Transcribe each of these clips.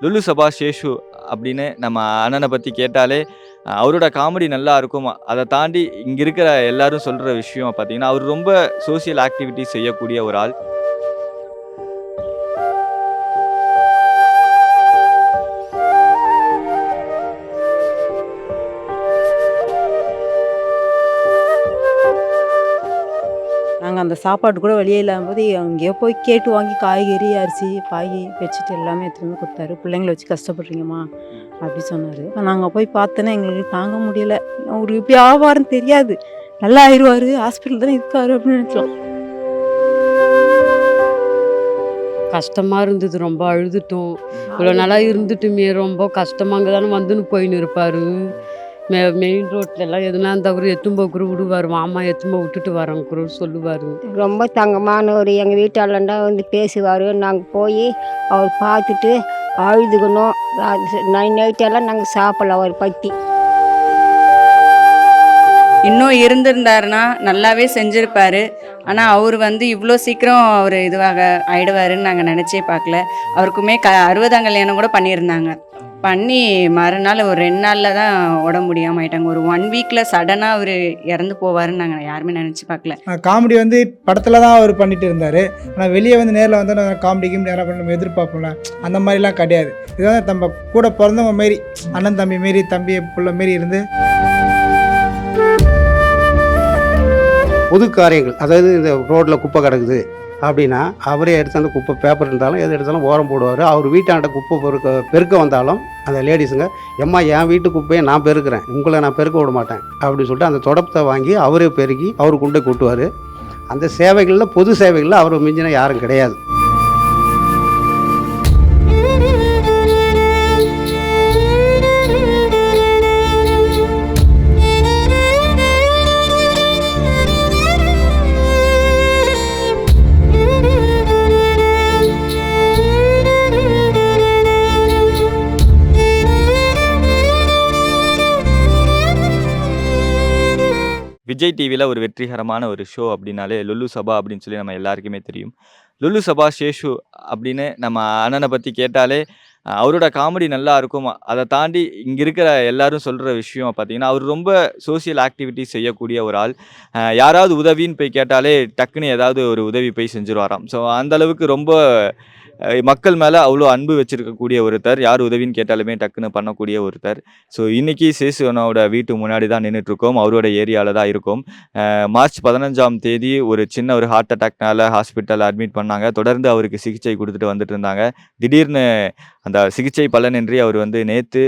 லுலு சபா சேஷு அப்படின்னு நம்ம அண்ணனை பத்தி கேட்டாலே, அவரோட காமெடி நல்லா இருக்கும். அத தாண்டி இங்க இருக்கிற எல்லாரும் சொல்ற விஷயம் பார்த்தீங்கன்னா, அவரு ரொம்ப சோசியல் ஆக்டிவிட்டீஸ் செய்யக்கூடிய ஒரு ஆள். நாங்க அந்த சாப்பாடு கூட வழியே இல்லாதம்போது, எங்கேயோ போய் கேட்டு வாங்கி காய்கறி, அரிசி, பாய், பெட்ஷீட் எல்லாமே எடுத்துட்டு வந்து குடுத்தாரு. "பிள்ளைங்கள வச்சு கஷ்டப்படுறீங்கம்மா" அப்படி சொன்னாரு. நாங்க போய் பார்த்தோன்னே எங்களுக்கு தாங்க முடியல. அவருக்கு வியாபாரம் தெரியாது. நல்லா ஆயிருவாரு, ஹாஸ்பிட்டல் தானே இருக்காரு அப்படின்னு நினைச்சோம். கஷ்டமா இருந்தது. ரொம்ப அழுதுட்டோம். இவ்வளோ நாளா இருந்துட்டுமே ரொம்ப கஷ்டமா அங்கே தானே வந்துன்னு போயின்னு இருப்பாரு. மெயின் ரோட்லலாம் எதுனா இருந்தால் எத்தும் போய் கூட விடுவார். மாமா எத்தும் போய் விட்டுட்டு வரேன் கூட சொல்லுவார். ரொம்ப தங்கமானவர். எங்கள் வீட்டாளண்டா வந்து பேசுவார். நாங்கள் போய் அவர் பார்த்துட்டு அழுதுக்கணும். நைட்டெல்லாம் நாங்கள் சாப்பிடல அவர் பற்றி. இன்னும் இருந்திருந்தாருன்னா நல்லாவே செஞ்சுருப்பாரு. ஆனால் அவர் வந்து இவ்வளோ சீக்கிரம் அவர் இதுவாக ஆயிடுவாருன்னு நாங்கள் நினச்சே பார்க்கல. அவருக்குமே 60ஆம் கல்யாணம் கூட பண்ணியிருந்தாங்க. பண்ணி மறுநாள் ஒரு 2 நாளில் தான் உடம்பு முடியாமல் ஆயிட்டாங்க. ஒரு 1 வீக்கில் சடனாக அவர் இறந்து போவாருன்னு நாங்கள் யாருமே நினச்சி பார்க்கல. காமெடி வந்து படத்தில் தான் அவர் பண்ணிட்டு இருந்தார். ஆனால் வெளியே வந்து நேரில் வந்து நான் காமெடி கிமெடி யாராவது நம்ம எதிர்பார்ப்போம்ல, அந்த மாதிரிலாம் கிடையாது. இது வந்து நம்ம கூட பிறந்தவங்க மாரி, அண்ணன் தம்பி மாரி, தம்பி பிள்ளை மாரி இருந்து பொது காரியங்கள், அதாவது இந்த ரோட்டில் குப்பை கிடக்குது அப்படின்னா அவரே எடுத்து அந்த குப்பை பேப்பர் இருந்தாலும் எது எடுத்தாலும் ஓரம் போடுவார். அவர் வீட்டாண்ட குப்பை பெருக்க வந்தாலும் அந்த லேடிஸுங்க, எம்மா என் வீட்டு குப்பையை நான் பெருக்கிறேன், உங்களை நான் பெருக்க விட மாட்டேன் அப்படின்னு சொல்லிட்டு அந்த தொடப்பத்தை வாங்கி அவரே பெருக்கி அவர் கொண்டு கூட்டுவார். அந்த சேவைகளில், பொது சேவைகளில் அவர் மிஞ்சின யாரும் கிடையாது. விஜய் டிவில ஒரு வெற்றிகரமான ஒரு ஷோ அப்படின்னாலே லுலு சபா அப்படின்னு சொல்லி நம்ம எல்லாருக்குமே தெரியும். லுலு சபா சேஷு அப்படின்னு நம்ம அண்ணனை பத்தி கேட்டாலே, அவரோட காமெடி நல்லா இருக்கும். அத தாண்டி இங்க இருக்கிற எல்லாரும் சொல்ற விஷயம் பார்த்தீங்கன்னா, அவரு ரொம்ப சோசியல் ஆக்டிவிட்டீஸ் செய்யக்கூடிய ஒரு ஆள். யாராவது உதவின்னு போய் கேட்டாலே டக்குன்னு ஏதாவது ஒரு உதவி போய் செஞ்சுருவாராம். ஸோ அந்த அளவுக்கு ரொம்ப மக்கள் மேல அவ்வளோ அன்பு வச்சிருக்கக்கூடிய ஒருத்தர். யார் உதவின்னு கேட்டாலுமே டக்குன்னு பண்ணக்கூடிய ஒருத்தர். ஸோ இன்னைக்கு சேசு அண்ணாவோட வீட்டு முன்னாடி தான் நின்னுட்டுருக்கோம். அவரோட ஏரியால தான் இருக்கோம். மார்ச் 15ஆம் தேதி ஒரு சின்ன ஒரு ஹார்ட் அட்டாக்னால ஹாஸ்பிட்டல்ல அட்மிட் பண்ணாங்க. தொடர்ந்து அவருக்கு சிகிச்சை குடுத்துட்டு வந்துட்டு இருந்தாங்க. திடீர்னு அந்த சிகிச்சை பலனின்றி அவர் வந்து நேத்து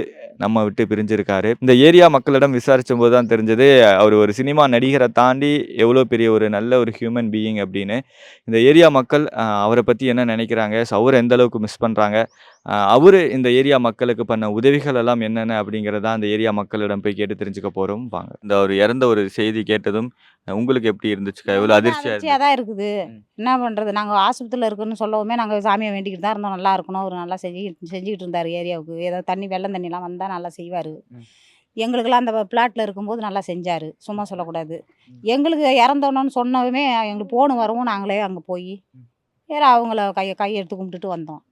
நம்ம விட்டு பிரிஞ்சிருக்காரு. இந்த ஏரியா மக்களிடம் விசாரிச்சம்போது தான் தெரிஞ்சது, அவர் ஒரு சினிமா நடிகரை தாண்டி எவ்வளோ பெரிய ஒரு நல்ல ஒரு ஹியூமன் பீயிங் அப்படின்னு. இந்த ஏரியா மக்கள் அவரை பத்தி என்ன நினைக்கிறாங்க? ஸோ அவர எந்த அளவுக்கு மிஸ் பண்றாங்க? அவரு இந்த ஏரியா மக்களுக்கு பண்ண உதவிகள் எல்லாம் என்னென்ன அப்படிங்கிறத அந்த ஏரியா மக்களிடம் போய் கேட்டு தெரிஞ்சுக்க போறோம். வாங்க. இந்த அவர் இறந்த ஒரு செய்தி கேட்டதும் உங்களுக்கு எப்படி இருந்துச்சுக்கா? எவ்வளோ அதிர்ச்சியா அதிர்ச்சியாக இருந்துச்சு? தான் இருக்குது. என்ன பண்ணுறது, நாங்கள் ஆஸ்பத்திரியில் இருக்கோன்னு சொல்லவுமே நாங்கள் சாமியை வேண்டிக்கிட்டு தான் இருந்தோம். நல்லா இருக்கணும், அவர் நல்லா செஞ்சுக்கிட்டு இருந்தார் ஏரியாவுக்கு. ஏதோ வெள்ளம் தண்ணிலாம் வந்தால் நல்லா செய்வார். எங்களுக்கெல்லாம் அந்த பிளாட்டில் இருக்கும்போது நல்லா செஞ்சார், சும்மா சொல்லக்கூடாது. எங்களுக்கு இறந்தோன்னு சொன்னவுமே எங்களுக்கு ஃபோனு வரவும் நாங்களே அங்கே போய் வேறு அவங்கள கையெடுத்து கும்பிட்டுட்டு வந்தோம்.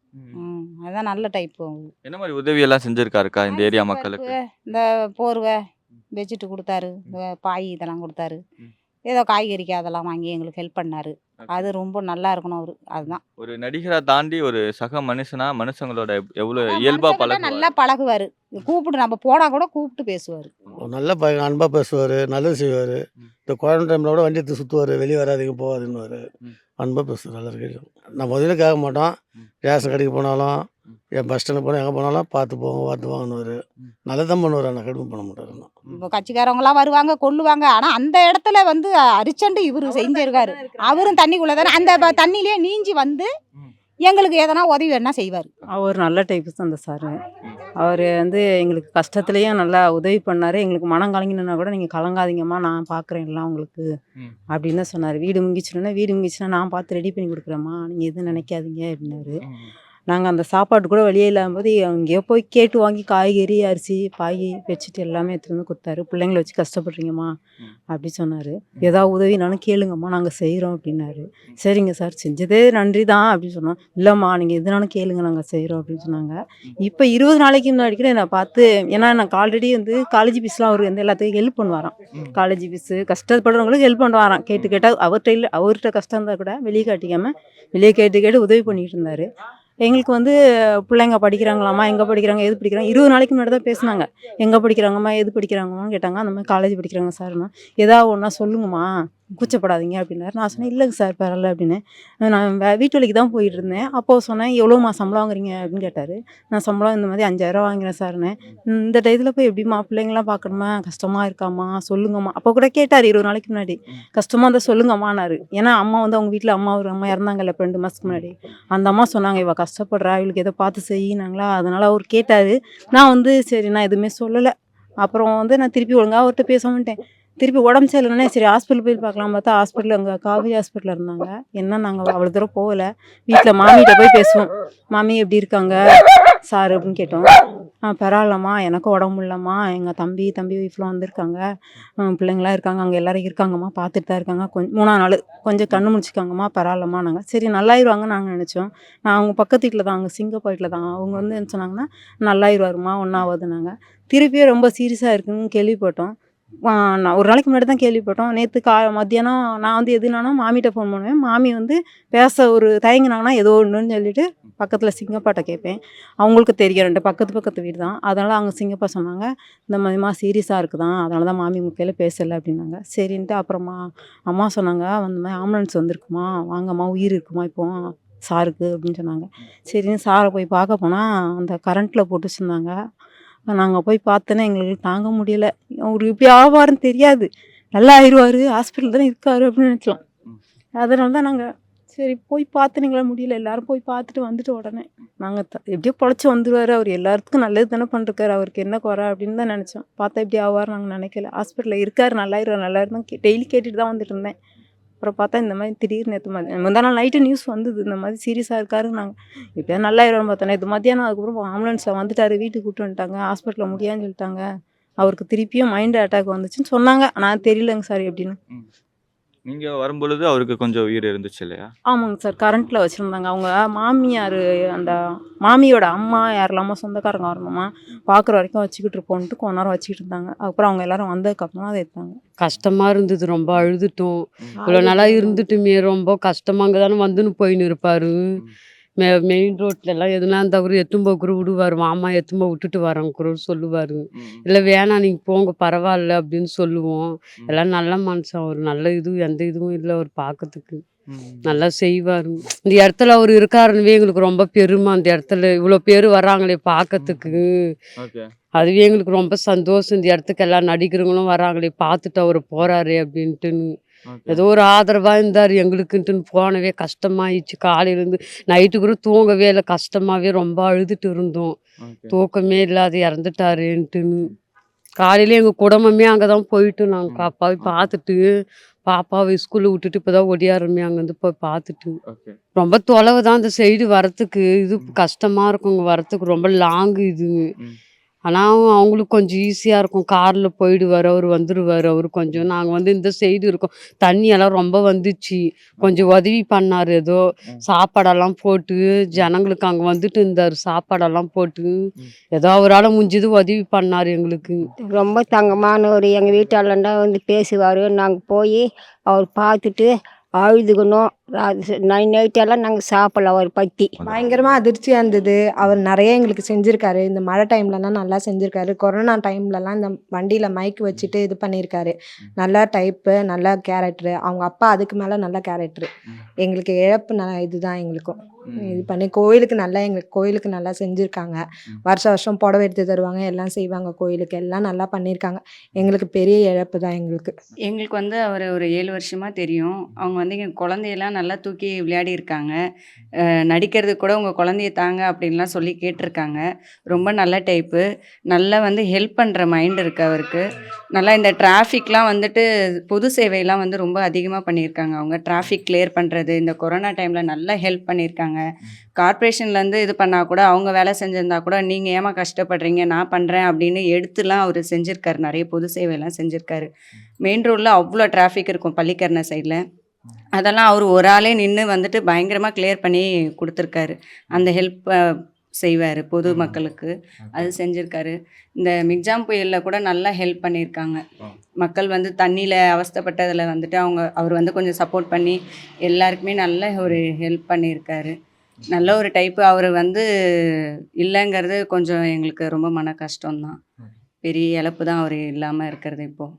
அதுதான் நல்ல டைப்பு. என்ன மாதிரி உதவியெல்லாம் செஞ்சிருக்காருக்கா இந்த ஏரியா மக்களுக்கு? இந்த போர்வை, பெட்ஷீட்டு கொடுத்தாரு, இந்த பாய் இதெல்லாம் கொடுத்தாரு. ஏதோ காய்கறிக்கு அதெல்லாம் வாங்கி எங்களுக்கு ஹெல்ப் பண்ணார். அது ரொம்ப நல்லா இருக்கணும் அவர். அதுதான். ஒரு நடிகரை தாண்டி ஒரு சக மனுஷனா மனுஷங்களோட எவ்வளோ அதான் இயல்பா மனுஷங்கள்ட்ட நல்லா பழகுவாரு. பழகுவார். கூப்பிட்டு நம்ம போனால் கூட கூப்பிட்டு பேசுவார். நல்ல பையன், அன்பாக பேசுவார், நல்லது செய்வார். இந்த குழந்தை டைமில் கூட வண்டி எடுத்து சுற்றுவார், வெளியே வராதிங்க போகாதுன்னுவார். அன்பாக பேசுவார் எல்லாருக்கையும். நான் முதல்ல கேட்க மாட்டோம். ரேஷன் கடைக்கு போனாலும், என் பஸ் ஸ்டாண்டுக்கு போனால் எங்கே போனாலும் பார்த்து போங்க பார்த்து வாங்கினுவார். நல்லதான் பண்ணுவார். ஆனால் கடுமை பண்ண மாட்டார். இப்போ கட்சிக்காரவங்களாம் வருவாங்க, கொல்லுவாங்க. ஆனால் அந்த இடத்துல வந்து அரிச்சண்டு இவர் செஞ்சிருக்காரு. அவரும் தண்ணிக்குள்ளே தானே அந்த தண்ணியிலே நீஞ்சி வந்து எங்களுக்கு எதனா உதவி வேணா செய்வார். அவர் நல்ல டைப்பு தான் அந்த சார். அவர் வந்து எங்களுக்கு கஷ்டத்துலேயும் நல்லா உதவி பண்ணார். எங்களுக்கு மனம் கலங்கினா கூட நீங்கள் கலங்காதீங்கம்மா, நான் பார்க்குறேன் எல்லாம் உங்களுக்கு அப்படின்னு தான் சொன்னார். வீடு முங்கிச்சுன்னா நான் பார்த்து ரெடி பண்ணி கொடுக்குறேம்மா, நீங்கள் எதுவும் நினைக்காதீங்க அப்படின்னாரு. நாங்கள் அந்த சாப்பாடு கூட வெளியே இல்லாமல் அங்கேயோ போய் கேட்டு வாங்கி காய்கறி அரிசி பாய் பெட்ஷீட் எல்லாமே எடுத்துகிட்டு வந்து கொடுத்தாரு. பிள்ளைங்கள வச்சு கஷ்டப்படுறீங்கம்மா அப்படி சொன்னார். ஏதாவது உதவினாலும் கேளுங்கம்மா நாங்கள் செய்கிறோம் அப்படின்னாரு. சரிங்க சார் செஞ்சதே நன்றி தான் அப்படின்னு சொன்னோம். இல்லைம்மா நீங்கள் எதுனாலும் கேளுங்க நாங்கள் செய்கிறோம் அப்படின்னு சொன்னாங்க. இப்போ 20 நாளைக்கு முன்னாடி கூட என்னை பார்த்து, ஏன்னா எனக்கு ஆல்ரெடி வந்து காலேஜ் ஃபீஸ்லாம் அவர் வந்து எல்லாத்துக்கும் ஹெல்ப் பண்ணுவாராம். காலேஜ் ஃபீஸு கஷ்டப்படுறவங்களுக்கு ஹெல்ப் பண்ணுவாராம். கேட்டு கேட்டால் அவர்கிட்ட கஷ்டம் இருந்தால் கூட வெளியே காட்டிக்காமல் வெளியே கேட்டு உதவி பண்ணிகிட்டு இருந்தார். எங்களுக்கு வந்து பிள்ளைங்க படிக்கிறாங்களாம்மா, எங்கே படிக்கிறாங்க, எது படிக்கிறாங்க, 20 நாளைக்கு முன்னாடி தான் பேசுனாங்க. எங்கே படிக்கிறாங்கம்மா, எது படிக்கிறாங்கம்மான்னு கேட்டாங்க. அந்த மாதிரி காலேஜ் படிக்கிறாங்க சார்னா, ஏதாவது ஒன்றா சொல்லுங்கம்மா, கூச்சப்படாதீங்க அப்படின்னாரு. நான் சொன்னேன் இல்லைங்க சார் பரவாயில்ல அப்படின்னு. நான் வீட்டு வேலைக்கு தான் போயிட்டு இருந்தேன். அப்போது சொன்னேன் எவ்வளோம்மா சம்பளம் வாங்குறீங்க அப்படின்னு கேட்டார். நான் சம்பளம் இந்த மாதிரி 5000 வாங்குறேன் சார்னு. இந்த டயத்தில் போய் எப்படிம்மா பிள்ளைங்களாம் பார்க்கணுமா, கஷ்டமாக இருக்காம்மா சொல்லுங்கம்மா. அப்போ கூட கேட்டார் 20 நாளைக்கு முன்னாடி. கஷ்டமாக இருந்தால் சொல்லுங்கம்மானாரு. ஏன்னா அம்மா வந்து அவங்க வீட்டில் ஒரு அம்மா இறந்தாங்கல்ல 2 மாதத்துக்கு முன்னாடி. அந்த அம்மா சொன்னாங்க இவ கஷ்டப்படுறா, இவளுக்கு எதோ பார்த்து செய்யினாங்களா, அதனால் அவர் கேட்டார். நான் வந்து சரி நான் எதுவுமே சொல்லலை. அப்புறம் வந்து நான் திருப்பி ஒழுங்காக அவர்கிட்ட பேச மாட்டேன். திருப்பி உடம்பு சரியில்லைன்னா சரி ஹாஸ்பிட்டல் போய் பார்க்கலாம் பார்த்தா ஹாஸ்பிட்டல் அங்கே காவேரி ஹாஸ்பிட்டலில் இருந்தாங்க. என்ன நாங்கள் அவ்வளோ தூரம் போகலை. வீட்டில் மாமிகிட்ட போய் பேசுவோம். மாமி எப்படி இருக்காங்க சார் அப்படின்னு கேட்டோம். பரவாயில்லம்மா எனக்கும் உடம்பு இல்லைம்மா, எங்கள் தம்பி ஒய்ஃப்லாம் வந்திருக்காங்க, பிள்ளைங்களாம் இருக்காங்க, அங்கே எல்லோரும் இருக்காங்கம்மா, பார்த்துட்டு தான் இருக்காங்க. 3ஆம் நாள் கொஞ்சம் கண்ணு முடிச்சிக்காங்கம்மா, பரவாயில்லம்மா. நாங்கள் சரி நல்லாயிருவாங்கன்னு நாங்கள் நினச்சோம். நான் அவங்க பக்கத்து வீட்டில் தான், அவங்க சிங்கப்பூரில் தான். அவங்க வந்து என்ன சொன்னாங்கன்னா நல்லாயிருவாருமா ஒன்றாவதுனாங்க. திருப்பியும் ரொம்ப சீரியஸாக இருக்குன்னு கேள்விப்பட்டோம். நான் ஒரு நாளைக்கு முன்னாடி தான் கேள்விப்பட்டோம். நேற்று மத்தியானம் நான் வந்து எதுனானா மாமிகிட்ட ஃபோன் பண்ணுவேன். மாமி வந்து பேச ஒரு தயங்கினாங்கன்னா ஏதோ ஒன்றுன்னு சொல்லிட்டு பக்கத்தில் சிங்கப்பாட்ட கேட்பேன். அவங்களுக்கு தெரியும் 2 பக்கத்து வீடு தான். அதனால் அவங்க சிங்கப்பா சொன்னாங்க இந்த மாதிரிமா சீரியஸாக இருக்குதான், அதனால தான் மாமி உங்கள் கையில் பேசலை அப்படின்னாங்க. சரின்ட்டு அப்புறமா அம்மா சொன்னாங்க அந்த மாதிரி ஆம்புலன்ஸ் வந்திருக்குமா, வாங்கம்மா உயிர் இருக்குமா இப்போ சாருக்கு அப்படின்னு சொன்னாங்க. சரின்னு சாரை போய் பார்க்க போனால் அந்த கரண்ட்டில் போட்டு வச்சுருந்தாங்க. நாங்கள் போய் பார்த்தோன்னே எங்களுக்கு தாங்க முடியலை. அவர் இப்படி ஆவாருன்னு தெரியாது. நல்லா ஆயிடுவார், ஹாஸ்பிட்டல் தானே இருக்காரு அப்படின்னு நினச்சோம். அதனால தான் நாங்கள் சரி போய் பார்த்துனீங்களா முடியல, எல்லோரும் போய் பார்த்துட்டு வந்துட்டு உடனே நாங்கள் எப்படியோ பொழைச்சி வந்துடுவார், அவர் எல்லாத்துக்கும் நல்லது தானே பண்ணிருக்காரு, அவருக்கு என்ன குறை அப்படின்னு தான் நினச்சோம். பார்த்தா இப்படி ஆவார் நாங்கள் நினைக்கல. ஹாஸ்பிட்டலில் இருக்கார், நல்லாயிருவார் தான் டெய்லி கேட்டுட்டு தான் வந்துட்டு இருந்தேன். அப்புறம் பார்த்தா இந்த மாதிரி திடீர்னு நேற்று முந்தா நாள் நைட்டு நியூஸ் வந்தது இந்த மாதிரி சீரியஸாக இருக்காரு. நாங்கள் இப்போயா நல்லாயிருவான்னு பார்த்தோம். நேற்று மத்தியானம் அதுக்கப்புறம் ஆம்புலன்ஸில் வந்துட்டார், வீட்டுக்கு கூப்பிட்டு வந்துட்டாங்க. ஹாஸ்பிட்டலில் முடியாதுன்னு சொல்லிட்டாங்க. அவருக்கு திருப்பியும் மைண்ட் அட்டாக் வந்துச்சுன்னு சொன்னாங்க. நான் தெரியலங்க சார் எப்படின்னு. நீங்கள் வரும்பொழுது அவருக்கு கொஞ்சம் உயிர் இருந்துச்சு இல்லையா? ஆமாங்க சார், கரண்ட்டில் வச்சுருந்தாங்க. அவங்க மாமியார் அந்த மாமியோட அம்மா யாரெல்லாமோ சொந்தக்காரங்க வரணுமா, பார்க்குற வரைக்கும் வச்சுக்கிட்டு இருப்போன்ட்டு கொஞ்ச நேரம் வச்சுக்கிட்டு இருந்தாங்க. அப்புறம் அவங்க எல்லாரும் வந்ததுக்கப்புறம் அதை எடுத்தாங்க. கஷ்டமாக இருந்தது, ரொம்ப அழுதுட்டோம். இவ்வளோ நாளாக இருந்துட்டுமே ரொம்ப கஷ்டமாக அங்கே தானே வந்துன்னு போயின்னு இருப்பார். மெயின் ரோட்லலாம் எதுனா அந்த அவர் எத்தும் போக்குற விடுவார், மாமா எத்தும் விட்டுட்டு வரேன் சொல்லுவார். இல்லை வேணாம் நீங்கள் போங்க பரவாயில்ல அப்படின்னு சொல்லுவோம். எல்லாம் நல்ல மனுஷன் அவர், நல்ல எந்த இதுவும் இல்லை அவர் பார்க்கறதுக்கு. நல்லா செய்வார். இந்த இடத்துல அவர் இருக்காருன்னு எங்களுக்கு ரொம்ப பெருமை. அந்த இடத்துல இவ்வளோ பேர் வராங்களே பார்க்கறதுக்கு, அதுவே எங்களுக்கு ரொம்ப சந்தோஷம். இந்த இடத்துக்கு எல்லா நடிகர்களும் வராங்களே பார்த்துட்டு அவர் போகிறாரு அப்படின்ட்டுன்னு. ஏதோ ஒரு ஆதரவாக இருந்தார் எங்களுக்குன்ட்டுன்னு. போனவே கஷ்டமாயிடுச்சு. காலையிலேருந்து நைட்டு கூட தூங்கவே இல்லை, கஷ்டமாகவே ரொம்ப அழுதுட்டு இருந்தோம். தூக்கமே இல்லாத இறந்துட்டாருன்ட்டுன்னு. காலையில எங்கள் குடும்பமே அங்கே தான் போயிட்டு நாங்கள் பாப்பாவை பார்த்துட்டு, பாப்பாவை ஸ்கூலில் விட்டுட்டு இப்போ தான் ஒடியாருமே அங்கேருந்து போய் பார்த்துட்டு. ரொம்ப தொலைவு தான் அந்த சைடு வரத்துக்கு. இது கஷ்டமாக இருக்குங்க வரத்துக்கு, ரொம்ப லாங்கு இது. ஆனால் அவங்களுக்கு கொஞ்சம் ஈஸியாக இருக்கும், காரில் போயிடுவார், அவர் வந்துடுவார். அவர் கொஞ்சம் நாங்கள் வந்து இந்த சைடு இருக்கோம், தண்ணியெல்லாம் ரொம்ப வந்துச்சு, கொஞ்சம் உதவி பண்ணார். ஏதோ சாப்பாடெல்லாம் போட்டு ஜனங்களுக்கு அங்கே வந்துட்டு இருந்தார், சாப்பாடெல்லாம் போட்டு ஏதோ அவரால் முடிஞ்சது உதவி பண்ணார் எங்களுக்கு. ரொம்ப தங்கமானவர். எங்கள் வீட்டாளண்டா வந்து பேசுவார். நாங்கள் போய் அவர் பார்த்துட்டு அழுதுக்கணும். நைட்டெல்லாம் நாங்கள் சாப்பிடல அவர் பற்றி. பயங்கரமாக அதிர்ச்சியாக இருந்தது. அவர் நிறைய எங்களுக்கு செஞ்சுருக்காரு. இந்த மழை டைம்லலாம் நல்லா செஞ்சுருக்காரு. கொரோனா டைம்லலாம் இந்த வண்டியில் மைக் வச்சுட்டு இது பண்ணியிருக்காரு. நல்லா டைப்பு, நல்ல கேரக்டரு. அவங்க அப்பா அதுக்கு மேலே நல்ல கேரக்டரு. எங்களுக்கு இழப்பு இதுதான் எங்களுக்கும். இது பண்ணி எங்களுக்கு கோயிலுக்கு நல்லா செஞ்சுருக்காங்க. வருஷம் புடவை எடுத்து தருவாங்க, எல்லாம் செய்வாங்க கோயிலுக்கு, எல்லாம் நல்லா பண்ணியிருக்காங்க. எங்களுக்கு பெரிய இழப்பு தான் எங்களுக்கு வந்து அவர் ஒரு 7 வருஷமாக தெரியும். அவங்க வந்து எங்கள் குழந்தையெல்லாம் நல்லா தூக்கி விளையாடி இருக்காங்க. நடிக்கிறது கூட உங்கள் குழந்தைய தாங்க அப்படின்லாம் சொல்லி கேட்டிருக்காங்க. ரொம்ப நல்ல டைப்பு. நல்லா வந்து ஹெல்ப் பண்ணுற மைண்ட் இருக்குது அவருக்கு. நல்லா இந்த டிராஃபிக்லாம் வந்துட்டு பொது சேவையெல்லாம் வந்து ரொம்ப அதிகமாக பண்ணியிருக்காங்க. அவங்க டிராஃபிக் கிளியர் பண்ணுறது, இந்த கொரோனா டைமில் நல்லா ஹெல்ப் பண்ணியிருக்காங்க. பண்ணியிருந்தாங்க. கார்ப்பரேஷன்லேருந்து இது பண்ணால் கூட அவங்க வேலை செஞ்சுருந்தா கூட நீங்கள் ஏமா கஷ்டப்படுறீங்க நான் பண்ணுறேன் அப்படின்னு எடுத்துலாம் அவர் செஞ்சுருக்காரு. நிறைய பொது சேவையெல்லாம் செஞ்சுருக்காரு. மெயின் ரோடில் அவ்வளோ டிராஃபிக் இருக்கும் பள்ளிக்கரணை சைடில். அதெல்லாம் அவர் ஒரு ஆளே நின்று வந்துட்டு பயங்கரமாக கிளியர் பண்ணி கொடுத்துருக்காரு. அந்த ஹெல்ப் செய்வார் பொது மக்களுக்கு. அது செஞ்சுருக்காரு. இந்த மிக்ஜாம் புயலில் கூட நல்லா ஹெல்ப் பண்ணியிருக்காங்க. மக்கள் வந்து தண்ணியில் அவஸ்தைப்பட்டதில் வந்துட்டு அவர் வந்து கொஞ்சம் சப்போர்ட் பண்ணி எல்லாருக்குமே நல்ல ஒரு ஹெல்ப் பண்ணியிருக்காரு. நல்ல ஒரு டைப்பு. அவர் வந்து இல்லைங்கிறது கொஞ்சம் எங்களுக்கு ரொம்ப மன கஷ்டம்தான். பெரிய இழப்பு தான் அவர் இல்லாமல் இருக்கிறது. இப்போது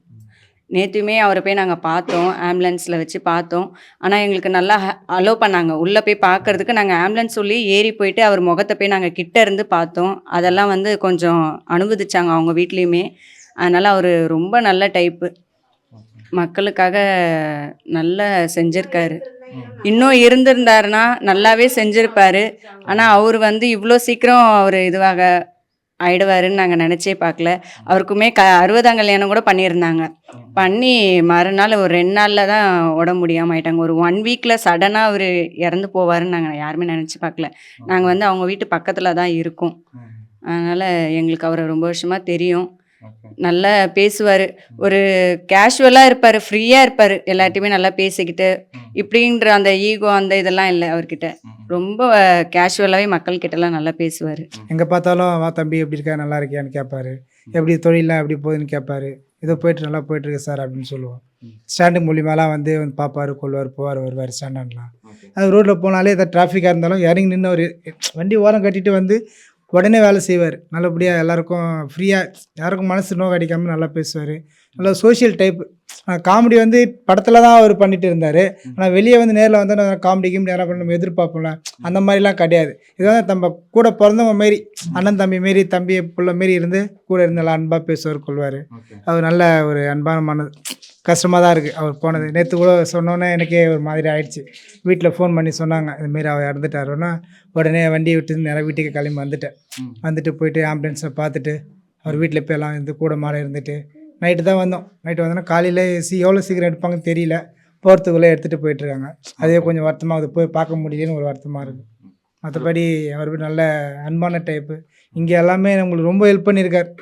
நேற்றுமே அவரை போய் நாங்கள் பார்த்தோம், ஆம்புலன்ஸில் வச்சு பார்த்தோம். ஆனால் எங்களுக்கு நல்லா அலோவ் பண்ணாங்க உள்ளே போய் பார்க்கறதுக்கு. நாங்கள் ஆம்புலன்ஸ் சொல்லி ஏறி போயிட்டு அவர் முகத்தை போய் நாங்கள் கிட்ட இருந்து பார்த்தோம். அதெல்லாம் வந்து கொஞ்சம் அனுமதிச்சாங்க அவங்க வீட்லேயுமே. அதனால் அவர் ரொம்ப நல்ல டைப்பு. மக்களுக்காக நல்லா செஞ்சுருக்காரு. இன்னும் இருந்திருந்தாருன்னா நல்லாவே செஞ்சுருப்பார். ஆனால் அவர் வந்து இவ்வளோ சீக்கிரம் அவர் இதுவாக ஆயிடுவாருன்னு நாங்கள் நினச்சே பார்க்கல. அவருக்குமே அறுபதாம் கல்யாணம் கூட பண்ணியிருந்தாங்க. பண்ணி மறுநாள் ஒரு 2 நாளில் தான் உடம்பு முடியாமல் ஆயிட்டாங்க. ஒரு 1 வீக்கில் சடனாக அவர் இறந்து போவாருன்னு நாங்கள் யாருமே நினச்சி பார்க்கல. நாங்கள் வந்து அவங்க வீட்டு பக்கத்தில் தான் இருக்கோம். அதனால் எங்களுக்கு அவரை ரொம்ப வருஷமாக தெரியும். நல்லா பேசுவார். ஒரு கேஷுவலாக இருப்பார், ஃப்ரீயாக இருப்பார். எல்லாட்டையுமே நல்லா பேசிக்கிட்டு இப்படின்ற அந்த ஈகோ அந்த இதெல்லாம் இல்லை அவர்கிட்ட. ரொம்ப கேஷுவலாகவே மக்கள்கிட்டலாம் நல்லா பேசுவார். எங்கே பார்த்தாலும் வா தம்பி எப்படி இருக்கா, நல்லா இருக்கியான்னு கேட்பாரு. எப்படி தொழிலாம் எப்படி போகுதுன்னு கேட்பாரு. ஏதோ போயிட்டு நல்லா போயிட்டுருக்கு சார் அப்படின்னு சொல்லுவோம். ஸ்டாண்டு மூலியமாலாம் வந்து பார்ப்பார், கொள்வார், போவார், வருவார் ஸ்டாண்டெலாம். அது ரோட்டில் போனாலே எதாவது டிராஃபிக்காக இருந்தாலும் இறங்கி நின்று ஒரு வண்டி ஓரம் கட்டிட்டு வந்து உடனே வேலை செய்வார். நல்லபடியாக எல்லாருக்கும் ஃப்ரீயாக, யாருக்கும் மனசு நோய் அடிக்காமல் நல்லா பேசுவார். நல்ல சோஷியல் டைப். காமெடி வந்து படத்தில் தான் அவர் பண்ணிட்டு இருந்தார். ஆனால் வெளியே வந்து நேரில் வந்து காமெடி யாராவது பண்ண நம்ம எதிர்பார்ப்போம்ல, அந்த மாதிரிலாம் கிடையாது. இது வந்து நம்ம கூட பிறந்தவங்க மாரி, அண்ணன் தம்பி மாரி, தம்பி பிள்ளை மாரி இருந்து கூட இருந்து நல்லா அன்பாக பேசுவார், கொள்வார். அவர் நல்ல ஒரு அன்பான மனது. கஷ்டமாக தான் இருக்குது அவர் போனது. நேற்று கூட சொன்னோன்னே எனக்கே ஒரு மாதிரி ஆயிடுச்சு. வீட்டில் ஃபோன் பண்ணி சொன்னாங்க இதுமாரி அவர் இறந்துட்டாருன்னா. உடனே வண்டியை விட்டு நேராக வீட்டுக்கு கிளம்பி வந்துட்டேன். வந்துட்டு போயிட்டு ஆம்புலன்ஸை பார்த்துட்டு அவர் வீட்டில் போய் எல்லாம் இருந்து கூட மாட இருந்துட்டு நைட்டு தான் வந்தோம். நைட்டு வந்தோன்னா காலையில் எவ்வளோ சீக்கிரம் எடுப்பாங்கன்னு தெரியல. போகிறதுக்குள்ளே எடுத்துகிட்டு போயிட்டுருக்காங்க. அதே கொஞ்சம் வருத்தமாக அது போய் பார்க்க முடியலன்னு ஒரு வருத்தமாக இருக்குது. மற்றபடி அவர் நல்ல அன்பான டைப்பு. இங்கே எல்லாமே நம்மளுக்கு ரொம்ப ஹெல்ப் பண்ணியிருக்கார்.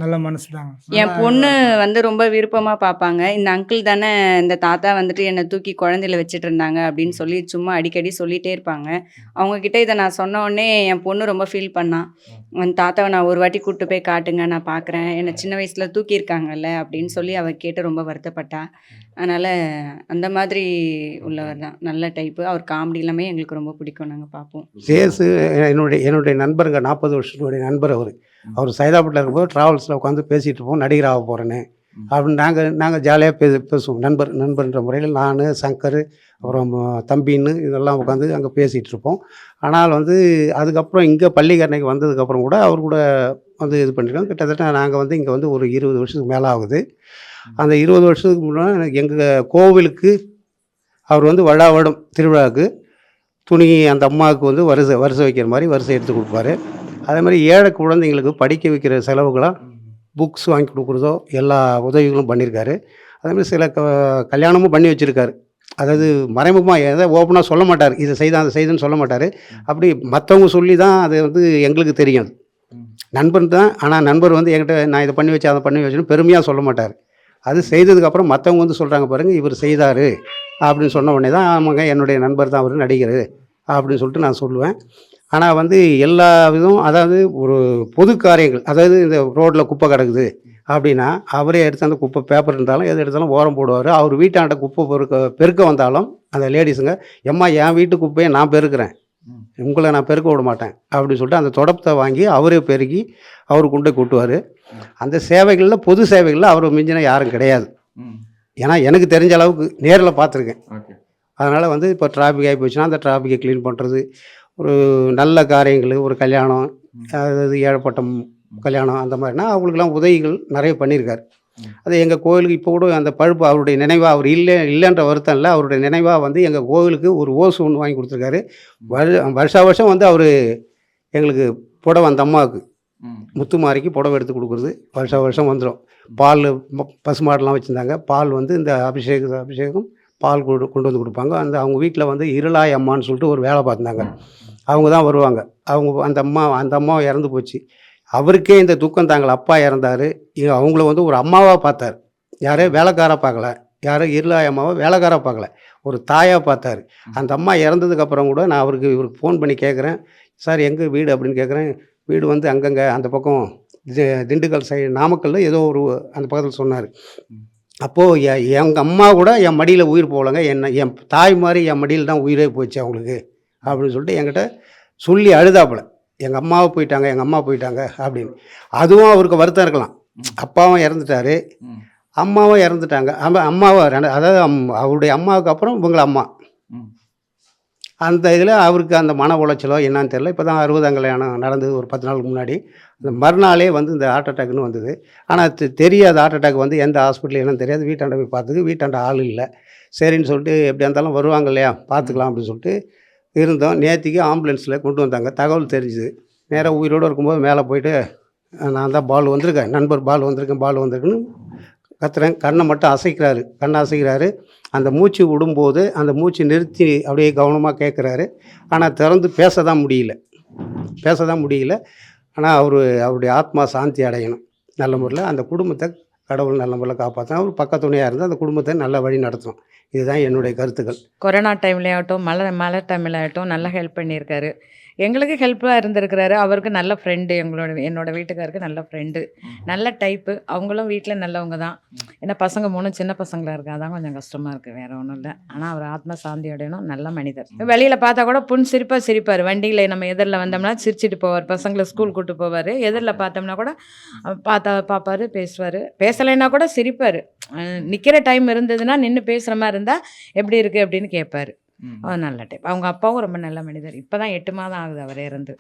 நல்ல மனசு தாங்க. என் பொண்ணு வந்து ரொம்ப விருப்பமாக பார்ப்பாங்க. இந்த அங்கிள் தானே இந்த தாத்தா வந்துட்டு என்னை தூக்கி குழந்தையில வச்சுட்டு இருந்தாங்க அப்படின்னு சொல்லி சும்மா அடிக்கடி சொல்லிகிட்டே இருப்பாங்க. அவங்கக்கிட்ட இதை நான் சொன்ன உடனே என் பொண்ணு ரொம்ப ஃபீல் பண்ணான். அந்த தாத்தாவை நான் ஒரு வாட்டி கூப்பிட்டு போய் காட்டுங்க, நான் பார்க்குறேன், என்னை சின்ன வயசில் தூக்கியிருக்காங்கல்ல அப்படின்னு சொல்லி அவள் கேட்டு ரொம்ப வருத்தப்பட்டா. அதனால் அந்த மாதிரி உள்ளவர் தான். நல்ல டைப்பு. அவர் காமெடி எல்லாமே எங்களுக்கு ரொம்ப பிடிக்கும். நாங்கள் பார்ப்போம். சேசு என்னுடைய நண்பருங்க, 40 வருஷத்துடைய நண்பர். அவர் சைதாப்பேட்டில் இருக்கும்போது ட்ராவல்ஸில் உட்காந்து பேசிகிட்டு இருப்போம். நடிகர் ஆக போகிறேன்னு அப்படின்னு நாங்கள் ஜாலியாக பேசுவோம். நண்பர்ன்ற முறையில் நான், சங்கர், அப்புறம் தம்பின்னு இதெல்லாம் உட்காந்து அங்கே பேசிகிட்டு இருப்போம். ஆனால் வந்து அதுக்கப்புறம் இங்கே பள்ளிக்கரணைக்கு வந்ததுக்கப்புறம் கூட அவர் கூட வந்து இது பண்ணியிருக்கோம். கிட்டத்தட்ட நாங்கள் வந்து இங்கே வந்து ஒரு 20 வருஷத்துக்கு மேலே ஆகுது. அந்த 20 வருஷத்துக்கு முன்னாடி எங்கள் கோவிலுக்கு அவர் வந்து வருடம் திருவிழாவுக்கு துணி அந்த அம்மாவுக்கு வந்து வரிசை வைக்கிற மாதிரி வரிசை எடுத்து கொடுப்பாரு. அதே மாதிரி ஏழை குழந்தைங்களுக்கு படிக்க வைக்கிற செலவுகளாக புக்ஸ் வாங்கி கொடுக்குறதோ எல்லா உதவிகளும் பண்ணியிருக்காரு. அதேமாதிரி சில கல்யாணமும் பண்ணி வச்சுருக்காரு. அதாவது மறைமுகமாக எதாவது ஓப்பனாக சொல்ல மாட்டார், இதை செய்தான் அதை செய்துன்னு சொல்ல மாட்டார். அப்படி மற்றவங்க சொல்லி தான் அது வந்து எங்களுக்கு தெரியும். நண்பன் தான். ஆனால் நண்பர் வந்து என்கிட்ட நான் இதை பண்ணி வச்சேன் அதை பண்ணி வச்சேன்னு பெருமையாக சொல்ல மாட்டார். அது செய்ததுக்கப்புறம் மற்றவங்க வந்து சொல்கிறாங்க பாருங்கள், இவர் செய்தார் அப்படின்னு சொன்ன உடனே தான் ஆமாங்க என்னுடைய நண்பர் தான் அவர் நடிகர் அப்படின்னு சொல்லிட்டு நான் சொல்லுவேன். ஆனால் வந்து எல்லா விதம், அதாவது ஒரு பொது காரியங்கள், அதாவது இந்த ரோட்டில் குப்பை கிடக்குது அப்படின்னா அவரே எடுத்து அந்த குப்பை பேப்பர் இருந்தாலும் எது எடுத்தாலும் ஓரம் போடுவார். அவர் வீட்டாண்ட குப்பை பெருக்க வந்தாலும் அந்த லேடிஸுங்க எம்மா என் வீட்டு குப்பையை நான் பெருக்கிறேன், உங்களை நான் பெருக்க விட மாட்டேன் அப்படின்னு சொல்லிட்டு அந்த தொடப்பத்தை வாங்கி அவரே பெருக்கி அவர் கொண்டு போய் கொட்டுவார். அந்த சேவைகளில் பொது சேவைகளில் அவர் மிஞ்சினா யாரும் கிடையாது. ஏன்னா எனக்கு தெரிஞ்ச அளவுக்கு நேரில் பார்த்துருக்கேன். அதனால் வந்து இப்போ டிராஃபிக் ஆகி போச்சுன்னா அந்த டிராஃபிக்கை க்ளீன் பண்ணுறது, ஒரு நல்ல காரியங்கள், ஒரு கல்யாணம், அதாவது ஏழைப்பட்டம் கல்யாணம் அந்த மாதிரினா அவங்களுக்கெல்லாம் உதவிகள் நிறைய பண்ணியிருக்காரு. அது எங்கள் கோவிலுக்கு இப்போ கூட அந்த பழுப்பு அவருடைய நினைவாக, அவர் இல்லைன்ற வருத்தம் இல்லை, அவருடைய நினைவாக வந்து எங்கள் கோவிலுக்கு ஒரு ஓசு ஒன்று வாங்கி கொடுத்துருக்காரு. வருஷம் வந்து அவர் எங்களுக்கு புடவை, அந்த அம்மாவுக்கு முத்துமாரிக்கு புடவை எடுத்து கொடுக்குறது வருஷம் வந்துடும். பால் பசுமாடெலாம் வச்சுருந்தாங்க. பால் வந்து இந்த அபிஷேகம் பால் கொண்டு வந்து கொடுப்பாங்க. அவங்க வீட்டில் வந்து இருளாய் அம்மான்னு சொல்லிட்டு ஒரு வேலை பார்த்துருந்தாங்க. அவங்க தான் வருவாங்க. அந்த அம்மா இறந்து போச்சு. அவருக்கே இந்த துக்கம் தாங்கல. அப்பா இறந்தார். அவங்கள வந்து ஒரு அம்மாவாக பார்த்தார். யாரையும் வேலைக்காராக பார்க்கல. யாரும் இருளாய் அம்மாவை வேலைக்காராக பார்க்கல. ஒரு தாயாக பார்த்தாரு. அந்த அம்மா இறந்ததுக்கப்புறம் கூட நான் இவருக்கு ஃபோன் பண்ணி கேட்குறேன், சார் எங்கே வீடு அப்படின்னு கேட்குறேன். வீடு வந்து அங்கங்கே அந்த பக்கம் திண்டுக்கல் சைடு நாமக்கல்ல ஏதோ ஒரு அந்த பக்கத்தில் சொன்னார். அப்போது எங்கள் அம்மா கூட என் மடியில் உயிர் போகலைங்க. என் தாய் மாதிரி என் மடியில் தான் உயிரே போச்சு அவங்களுக்கு அப்படின்னு சொல்லிட்டு என்கிட்ட சொல்லி அழுதாப்புல. எங்கள் அம்மாவை போயிட்டாங்க, எங்கள் அம்மா போயிட்டாங்க அப்படின்னு. அதுவும் அவருக்கு வருத்தம் இருக்கலாம். அப்பாவும் இறந்துட்டாரு, அம்மாவும் இறந்துட்டாங்க. அதாவது அவருடைய அம்மாவுக்கு அப்புறம் இவங்கள அம்மா. அந்த இதில் அவருக்கு அந்த மன உளைச்சலோ என்னன்னு தெரியல. இப்போ தான் 60ஆம் கல்யாணம் நடந்தது ஒரு 10 நாளுக்கு முன்னாடி. அந்த மறுநாளே வந்து இந்த ஹார்ட் அட்டாக்னு வந்தது. ஆனால் தெரியாது ஹார்ட் அட்டாக் வந்து எந்த ஹாஸ்பிட்டல் என்னன்னு தெரியாது. வீட்டாண்ட போய் பார்த்ததுக்கு வீட்டாண்ட ஆள் இல்லை. சரின்னு சொல்லிட்டு எப்படியா இருந்தாலும் வருவாங்க இல்லையா, பார்த்துக்கலாம் அப்படின்னு சொல்லிட்டு இருந்தோம். நேற்றுக்கு ஆம்புலன்ஸில் கொண்டு வந்தாங்க. தகவல் தெரிஞ்சுது. நேராக உயிரோடு இருக்கும்போது மேலே போயிட்டு நான் தான் பால் வந்திருக்கேன், நண்பர் பால் வந்திருக்குன்னு கத்துறேன். கண்ணை மட்டும் அசைக்கிறாரு. கண்ணை அசைக்கிறாரு. அந்த மூச்சு விடும்போது அந்த மூச்சு நிறுத்தி அப்படியே கவனமாக கேட்குறாரு. ஆனால் திறந்து பேச தான் முடியல. ஆனால் அவருடைய ஆத்மா சாந்தி அடையணும் நல்ல முறையில். அந்த குடும்பத்தை கடவுள் நல்ல முறையில் காப்பாற்றணும். அவர் பக்கத்துணையாக இருந்து அந்த குடும்பத்தை நல்ல வழி நடத்தணும். இதுதான் என்னுடைய கருத்துக்கள். கொரோனா டைம்லேயாகட்டும் மழை டைம்லையாகட்டும் நல்லா ஹெல்ப் பண்ணியிருக்காரு. எங்களுக்கு ஹெல்ப்ஃபுல்லாக இருந்திருக்கிறாரு. அவருக்கு நல்ல ஃப்ரெண்டு, என்னோட வீட்டுக்காருக்கு நல்ல ஃப்ரெண்டு, நல்ல டைப்பு. அவங்களும் வீட்டில் நல்லவங்க தான். ஏன்னா பசங்க 3 சின்ன பசங்களாக இருக்குது. அதான் கொஞ்சம் கஷ்டமாக இருக்குது, வேறு ஒன்றும் இல்லை. ஆனால் அவர் ஆத்மா சாந்தி அடையணும். நல்ல மனிதர். வெளியில் பார்த்தா கூட சிரிப்பார். வண்டியில் நம்ம எதிரில் வந்தோம்னா சிரிச்சிட்டு போவார். பசங்களை ஸ்கூல் கூப்பிட்டு போவார். எதிரில் பார்த்தோம்னா கூட பார்ப்பார், பேசுவார். பேசலைன்னா கூட சிரிப்பார். நிற்கிற டைம் இருந்ததுன்னா நின்று பேசுகிற மாதிரி இருந்தால் எப்படி இருக்குது அப்படின்னு கேட்பார். நல்ல டைப். அவங்க அப்பாவும் ரொம்ப நல்ல மனிதர். இப்போ தான் 8 மாதம் ஆகுது அவர் இருந்து.